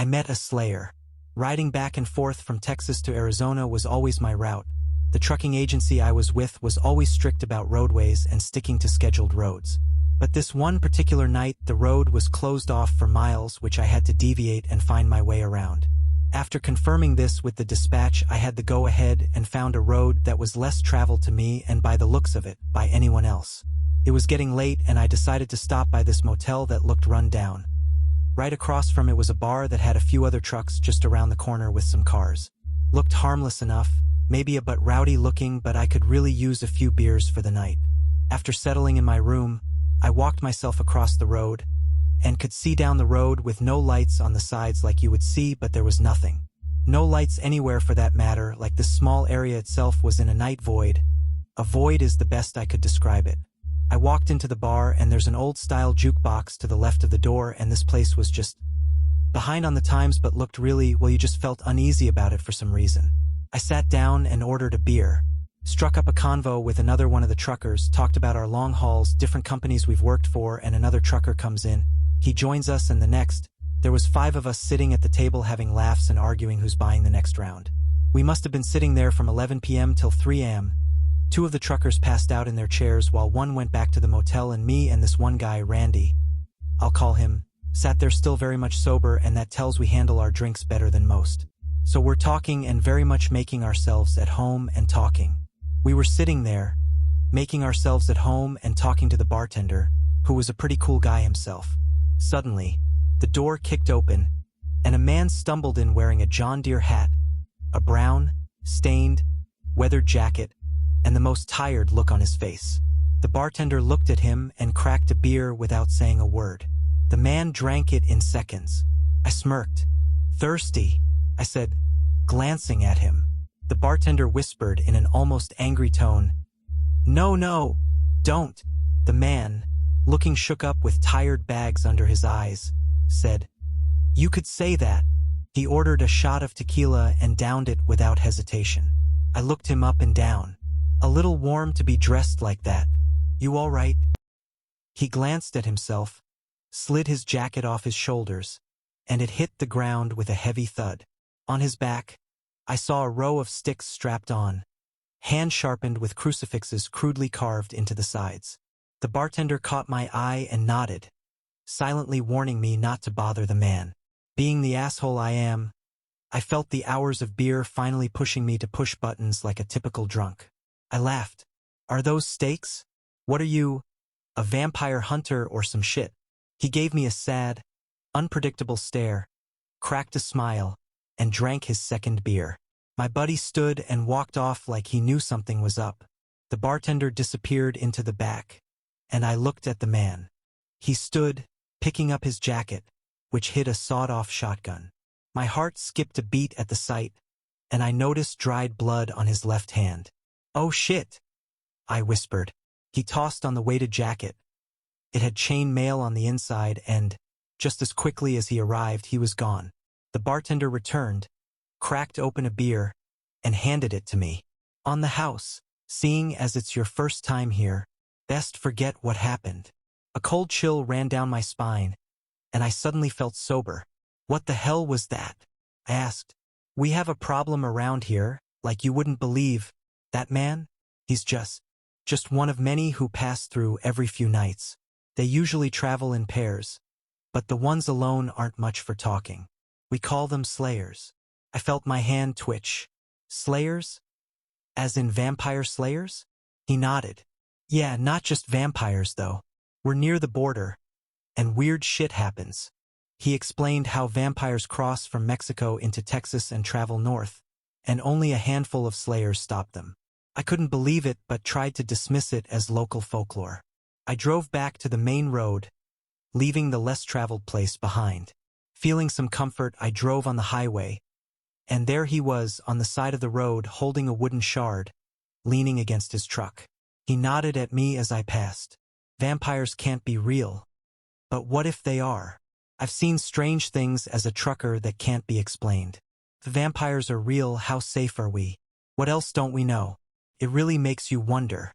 I met a slayer. Riding back and forth from Texas to Arizona was always my route. The trucking agency I was with was always strict about roadways and sticking to scheduled roads. But this one particular night, the road was closed off for miles, which I had to deviate and find my way around. After confirming this with the dispatch, I had the go-ahead and found a road that was less traveled to me and, by the looks of it, by anyone else. It was getting late and I decided to stop by this motel that looked run down. Right across from it was a bar that had a few other trucks just around the corner with some cars. Looked harmless enough, maybe a bit rowdy looking, but I could really use a few beers for the night. After settling in my room, I walked myself across the road and could see down the road with no lights on the sides like you would see, but there was nothing. No lights anywhere for that matter, like this small area itself was in a night void. A void is the best I could describe it. I walked into the bar and there's an old-style jukebox to the left of the door, and this place was just behind on the times but looked really, well, you just felt uneasy about it for some reason. I sat down and ordered a beer. Struck up a convo with another one of the truckers, talked about our long hauls, different companies we've worked for, and another trucker comes in. He joins us, and the next, there was 5 of us sitting at the table having laughs and arguing who's buying the next round. We must have been sitting there from 11 p.m. till 3 a.m. 2 of the truckers passed out in their chairs while one went back to the motel, and me and this one guy, Randy, I'll call him, sat there still very much sober, and that tells we handle our drinks better than most. So we're talking and very much making ourselves at home and talking. We were sitting there, making ourselves at home and talking to the bartender, who was a pretty cool guy himself. Suddenly, the door kicked open, and a man stumbled in wearing a John Deere hat, a brown, stained, weathered jacket, and the most tired look on his face. The bartender looked at him and cracked a beer without saying a word. The man drank it in seconds. I smirked. "Thirsty?" I said, glancing at him. The bartender whispered in an almost angry tone, No, don't." The man, looking shook up with tired bags under his eyes, said, "You could say that." He ordered a shot of tequila and downed it without hesitation. I looked him up and down. A little warm to be dressed like that. "You all right?" He glanced at himself, slid his jacket off his shoulders, and it hit the ground with a heavy thud. On his back, I saw a row of sticks strapped on, hand sharpened with crucifixes crudely carved into the sides. The bartender caught my eye and nodded, silently warning me not to bother the man. Being the asshole I am, I felt the hours of beer finally pushing me to push buttons like a typical drunk. I laughed. "Are those steaks? What are you, a vampire hunter or some shit?" He gave me a sad, unpredictable stare, cracked a smile, and drank his second beer. My buddy stood and walked off like he knew something was up. The bartender disappeared into the back, and I looked at the man. He stood, picking up his jacket, which hid a sawed-off shotgun. My heart skipped a beat at the sight, and I noticed dried blood on his left hand. "Oh shit," I whispered. He tossed on the weighted jacket. It had chain mail on the inside, and, just as quickly as he arrived, he was gone. The bartender returned, cracked open a beer, and handed it to me. "On the house, seeing as it's your first time here, best forget what happened." A cold chill ran down my spine, and I suddenly felt sober. "What the hell was that?" I asked. "We have a problem around here, like you wouldn't believe. That man? He's just one of many who pass through every few nights. They usually travel in pairs, but the ones alone aren't much for talking. We call them slayers." I felt my hand twitch. "Slayers? As in vampire slayers?" He nodded. "Yeah, not just vampires though. We're near the border, and weird shit happens." He explained how vampires cross from Mexico into Texas and travel north, and only a handful of slayers stop them. I couldn't believe it but tried to dismiss it as local folklore. I drove back to the main road, leaving the less traveled place behind. Feeling some comfort, I drove on the highway, and there he was on the side of the road holding a wooden shard, leaning against his truck. He nodded at me as I passed. Vampires can't be real. But what if they are? I've seen strange things as a trucker that can't be explained. If vampires are real, how safe are we? What else don't we know? It really makes you wonder.